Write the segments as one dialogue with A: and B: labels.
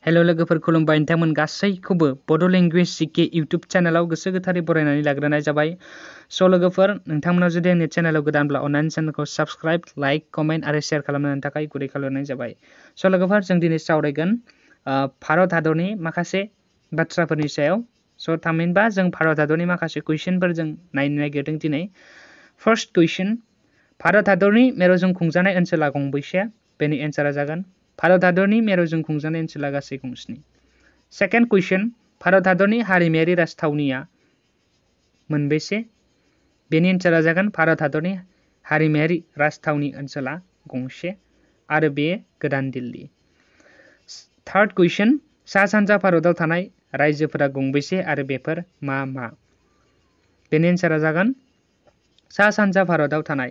A: Hello लोगोफोर खुलुमबाय नोंथांमोन गासैखौबो बड' लेंगुवेज जिके इउट्युब चेनेलाव गोसो गोथारै बरायनानै लाग्रोनाय जाबाय। स' लोगोफोर नोंथांमोना जुदि आंनि चेनेलाव गोदानब्ला अन्नानै चेनेलखौ साबस्क्राइब लाइक कमेन्ट आरो शेयार खालामनो थाखाय गुरै खावलायनाय जाबाय। स' लोगोफोर जों दिनै सावरायगोन भारत हादरनि माखासे बाथ्राफोरनि सायाव। स' थामहिनबा जों भारत हादरनि माखासे कुइसनफोर जों नायनो नागिरदों दिनै। फार्स्ट कुइसन, भारत हादरनि मेरुजों खुंजानाय ओनसोला गंबेसे? बेनि एन्सारा जागोन भारत हादरनि मेरुजों खुंजानाय ओनसोला गासै गंस्नि। सेकेन्ड कुइसन, भारत हादरनि हारिमायारि राजथावनिया मोनबेसे? बेनि एन्सारा जागोन भारत हादरनि हारिमायारि राजथावनि ओनसोला गंसे आरो बे गोदान दिल्ली। थार्ड कुइसन, सा सानजा भारताव थानाय रायजोफोरा गंबेसे आरो बेफोर मा मा? बेनि एन्सारा जागोन सा सानजा भारताव थानाय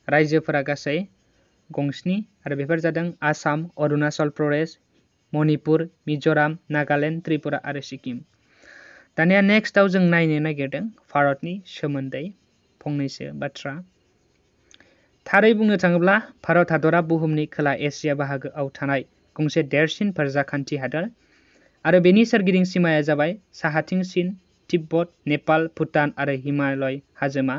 A: रायजोफोरा गासै गंस्नि आरो बेफोर जादों आसाम, अरुणाचल प्रदेश, मणिपुर, मिज'राम, नागालेण्ड, त्रिपुरा आरो सिक्किम। दानिया नेक्स्टआव जों नायनो नागिरदों भारतनि सोमोन्दै फंनैसो बाथ्रा। थारै बुंनो थाङोब्ला भारत हादरा बुहुमनि खोला एसिया बाहागोआव थानाय गंसे देरसिन फोरजाखान्थि हादर आरो बेनि सोरगिदिं सिमाया जाबाय साहाथिं चीन, तिब्बत, नेपाल, भुटान आरो हिमालय हाजोमा,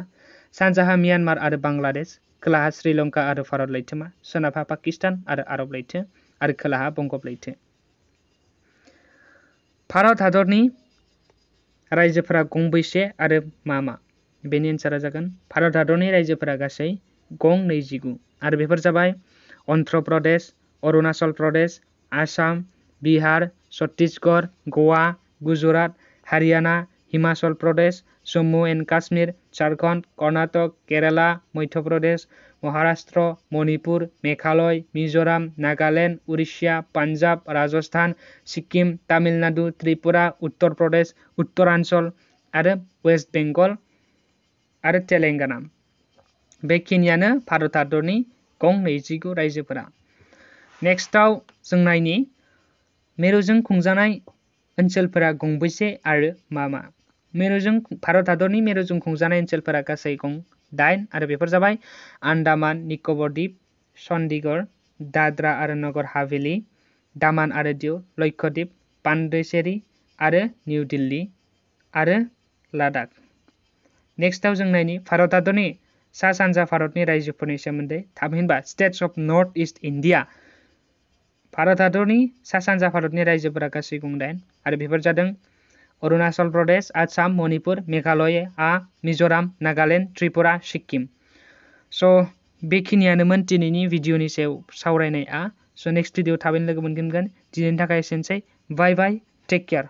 A: सानजाहा म्यानमार आरो बांलादेश, खोलाहा श्रीलंका आरो भारत लैथोमा, सोनाबहा पाकिस्तान आरो आरब लैथो आरो खोलाहा बंगब लैथो। भारत हादरनि रायजोफोरा गंबेसे आरो मा मा? बेनि एन्सारा जागोन भारत हादरनि रायजोफोरा गासै गं 29 आरो बेफोर जाबाय अन्ध्र प्रदेश, अरुणाचल प्रदेश, आसाम, बिहार, छत्तीसगढ़, गवा, गुजरात, हारियाना, हिमाचल प्रदेश, जम्मु एन्ड काश्मीर, झारखन्ड, कर्नाटक, केराला, मध्य प्रदेश, महाराष्ट्र, मणिपुर, मेघालय, मिज'राम, नागालेण्ड, उरिष्या, पान्जाब, राजस्थान, सिक्किम, तामिलनाडु, त्रिपुरा, उत्तर प्रदेश, उत्तराञ्चल आरो वेस्ट बेंगल आरो तेलेंगाना। बेखिनियानो भारत हादरनि गं 29 रायजोफोरा। नेक्स्टआव जों नायनि मेरुजों खुंजानाय ओनसोलफोरा गंबेसे आरो मा मा? भारत हादरनि मेरुजों खुंजानाय ओनसोलफोरा गासै गं 8 आरो बेफोर जाबाय आन्दामान निकबर द्वीप, चन्डीगढ़, दाद्रा आरो नगर हावेली, दामान आरो दिउ, लक्षद्वीप, पान्डिचेरी आरो निउ दिल्ली आरो लादाख। नेक्स्टआव जों नायनि भारत हादरनि सा सानजा भारतनि रायजोफोरनि सोमोन्दै। थामहिनबा states of north east India. Bharat हादरनि सा सानजा भारतनि रायजोफोरा गासै गं 8 आरो बेफोर जादों अरुणाचल प्रदेश, आसाम, मणिपुर, मेघालय, मिज'राम, नागालेण्ड, त्रिपुरा, सिक्किम। स' बेखिनियानोमोन दिनैनि भिडिअनि सायाव सावरायनाया। स' नेक्स्ट भिडिअ थाबैनो लोगो मोनगोन। दिनैनि थाखाय एसेनोसै। बाय बाय, टेक केयार।